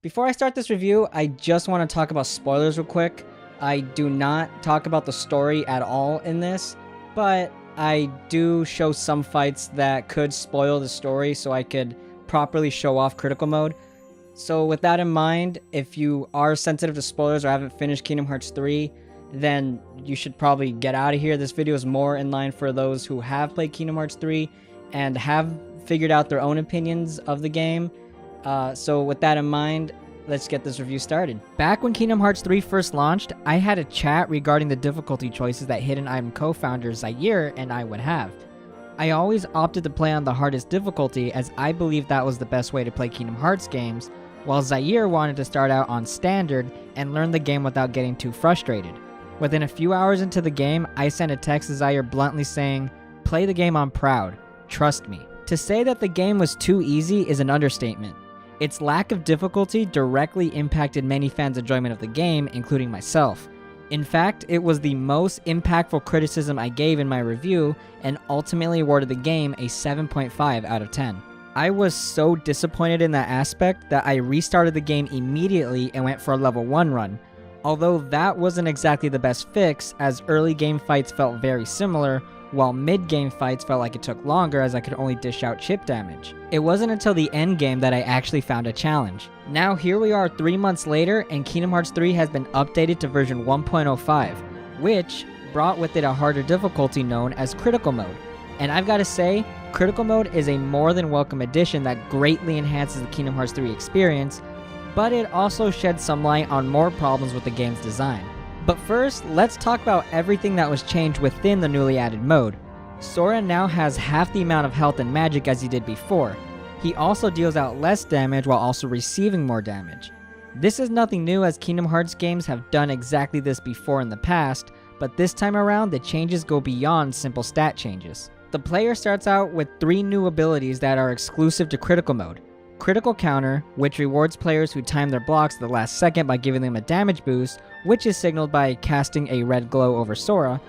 Before I start this review, I just want to talk about spoilers real quick. I do not talk about the story at all in this, but I do show some fights that could spoil the story so I could properly show off critical mode. So with that in mind, if you are sensitive to spoilers or haven't finished Kingdom Hearts 3, then you should probably get out of here. This video is more in line for those who have played Kingdom Hearts 3 and have figured out their own opinions of the game. So with that in mind, let's get this review started. Back when Kingdom Hearts 3 first launched, I had a chat regarding the difficulty choices that Hidden Item co-founder Zaire and I would have. I always opted to play on the hardest difficulty as I believed that was the best way to play Kingdom Hearts games, while Zaire wanted to start out on standard and learn the game without getting too frustrated. Within a few hours into the game, I sent a text to Zaire bluntly saying, "Play the game on proud. Trust me." To say that the game was too easy is an understatement. Its lack of difficulty directly impacted many fans' enjoyment of the game, including myself. In fact, it was the most impactful criticism I gave in my review and ultimately awarded the game a 7.5 out of 10. I was so disappointed in that aspect that I restarted the game immediately and went for a level 1 run. Although that wasn't exactly the best fix, as early game fights felt very similar, while mid-game fights felt like it took longer as I could only dish out chip damage. It wasn't until the end game that I actually found a challenge. Now here we are 3 months later and Kingdom Hearts 3 has been updated to version 1.05, which brought with it a harder difficulty known as Critical Mode. And I've gotta say, Critical Mode is a more than welcome addition that greatly enhances the Kingdom Hearts 3 experience, but it also sheds some light on more problems with the game's design. But first, let's talk about everything that was changed within the newly added mode. Sora now has half the amount of health and magic as he did before. He also deals out less damage while also receiving more damage. This is nothing new as Kingdom Hearts games have done exactly this before in the past, but this time around the changes go beyond simple stat changes. The player starts out with 3 new abilities that are exclusive to Critical Mode. Critical Counter, which rewards players who time their blocks at the last second by giving them a damage boost, which is signaled by casting a red glow over Sora.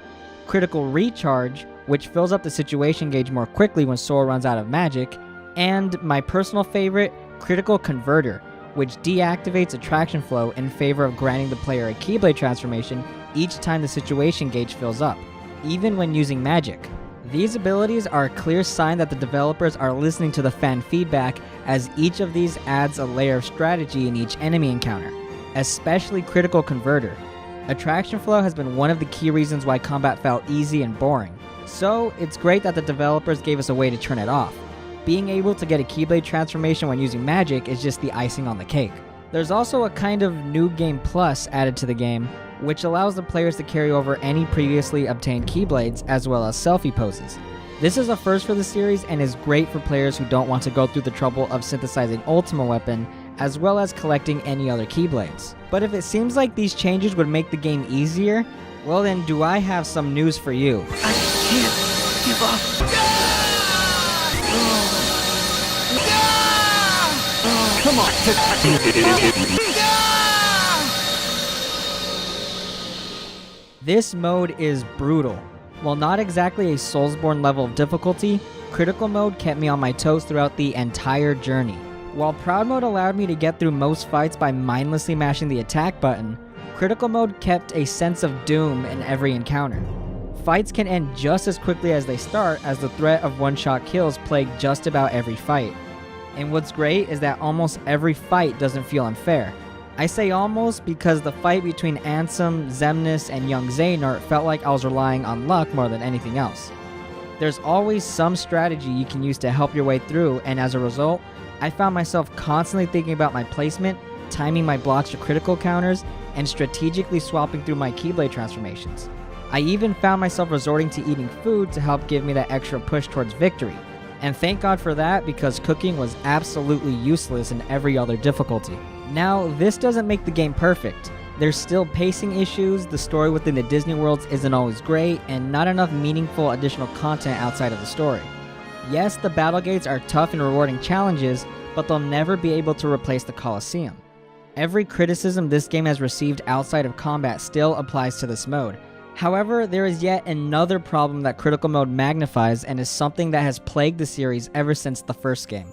Critical Recharge, which fills up the situation gauge more quickly when Sora runs out of magic. And my personal favorite, Critical Converter, which deactivates Attraction Flow in favor of granting the player a Keyblade transformation each time the situation gauge fills up, even when using magic. These abilities are a clear sign that the developers are listening to the fan feedback, as each of these adds a layer of strategy in each enemy encounter, especially Critical Converter. Attraction Flow has been one of the key reasons why combat felt easy and boring, so it's great that the developers gave us a way to turn it off. Being able to get a Keyblade transformation when using magic is just the icing on the cake. There's also a kind of New Game Plus added to the game, which allows the players to carry over any previously obtained Keyblades as well as selfie poses. This is a first for the series and is great for players who don't want to go through the trouble of synthesizing Ultima Weapon as well as collecting any other Keyblades. But if it seems like these changes would make the game easier, well then do I have some news for you. I can't give up. Come on. This mode is brutal. While not exactly a Soulsborne level of difficulty, Critical Mode kept me on my toes throughout the entire journey. While Proud Mode allowed me to get through most fights by mindlessly mashing the attack button, Critical Mode kept a sense of doom in every encounter. Fights can end just as quickly as they start, as the threat of one-shot kills plague just about every fight. And what's great is that almost every fight doesn't feel unfair. I say almost because the fight between Ansem, Xemnas, and young Xehanort felt like I was relying on luck more than anything else. There's always some strategy you can use to help your way through, and as a result, I found myself constantly thinking about my placement, timing my blocks to critical counters, and strategically swapping through my Keyblade transformations. I even found myself resorting to eating food to help give me that extra push towards victory. And thank God for that, because cooking was absolutely useless in every other difficulty. Now, this doesn't make the game perfect. There's still pacing issues, the story within the Disney worlds isn't always great, and not enough meaningful additional content outside of the story. Yes, the battle gates are tough and rewarding challenges, but they'll never be able to replace the Colosseum. Every criticism this game has received outside of combat still applies to this mode. However, there is yet another problem that Critical Mode magnifies and is something that has plagued the series ever since the first game.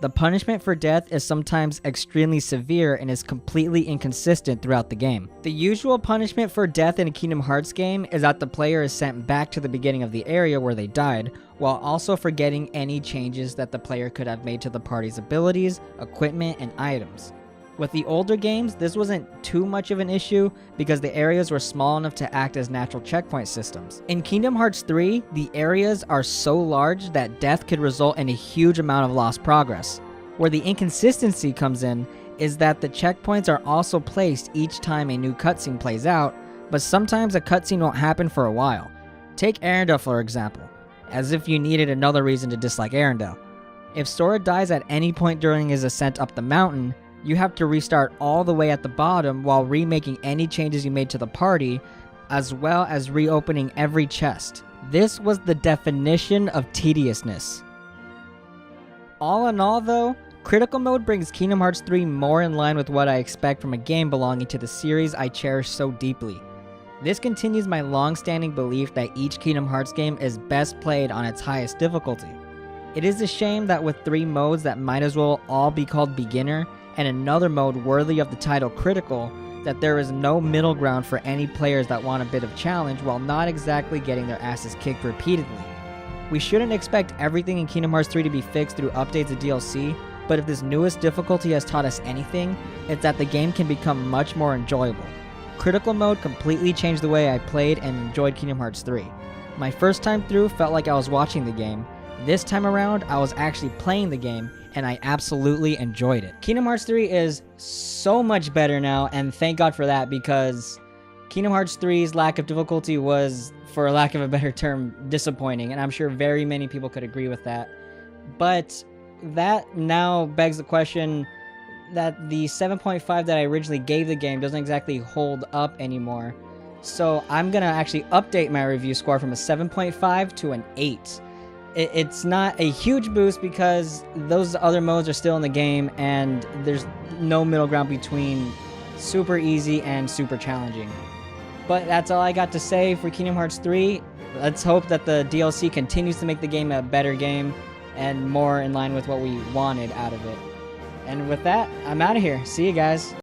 The punishment for death is sometimes extremely severe and is completely inconsistent throughout the game. The usual punishment for death in a Kingdom Hearts game is that the player is sent back to the beginning of the area where they died, while also forgetting any changes that the player could have made to the party's abilities, equipment, and items. With the older games, this wasn't too much of an issue because the areas were small enough to act as natural checkpoint systems. In Kingdom Hearts 3, the areas are so large that death could result in a huge amount of lost progress. Where the inconsistency comes in is that the checkpoints are also placed each time a new cutscene plays out, but sometimes a cutscene won't happen for a while. Take Arendelle for example, as if you needed another reason to dislike Arendelle. If Sora dies at any point during his ascent up the mountain, you have to restart all the way at the bottom while remaking any changes you made to the party, as well as reopening every chest. This was the definition of tediousness. All in all though, Critical Mode brings Kingdom Hearts 3 more in line with what I expect from a game belonging to the series I cherish so deeply. This continues my long-standing belief that each Kingdom Hearts game is best played on its highest difficulty. It is a shame that with 3 modes that might as well all be called beginner, and another mode worthy of the title Critical, that there is no middle ground for any players that want a bit of challenge while not exactly getting their asses kicked repeatedly. We shouldn't expect everything in Kingdom Hearts 3 to be fixed through updates and DLC, but if this newest difficulty has taught us anything, it's that the game can become much more enjoyable. Critical Mode completely changed the way I played and enjoyed Kingdom Hearts 3. My first time through felt like I was watching the game. This time around, I was actually playing the game, and I absolutely enjoyed it. Kingdom Hearts 3 is so much better now, and thank God for that, because Kingdom Hearts 3's lack of difficulty was, for lack of a better term, disappointing, and I'm sure very many people could agree with that. But that now begs the question that the 7.5 that I originally gave the game doesn't exactly hold up anymore. So I'm gonna actually update my review score from a 7.5 to an 8. It's not a huge boost because those other modes are still in the game and there's no middle ground between super easy and super challenging. But that's all I got to say for Kingdom Hearts 3. Let's hope that the DLC continues to make the game a better game and more in line with what we wanted out of it. And with that, I'm out of here. See you guys.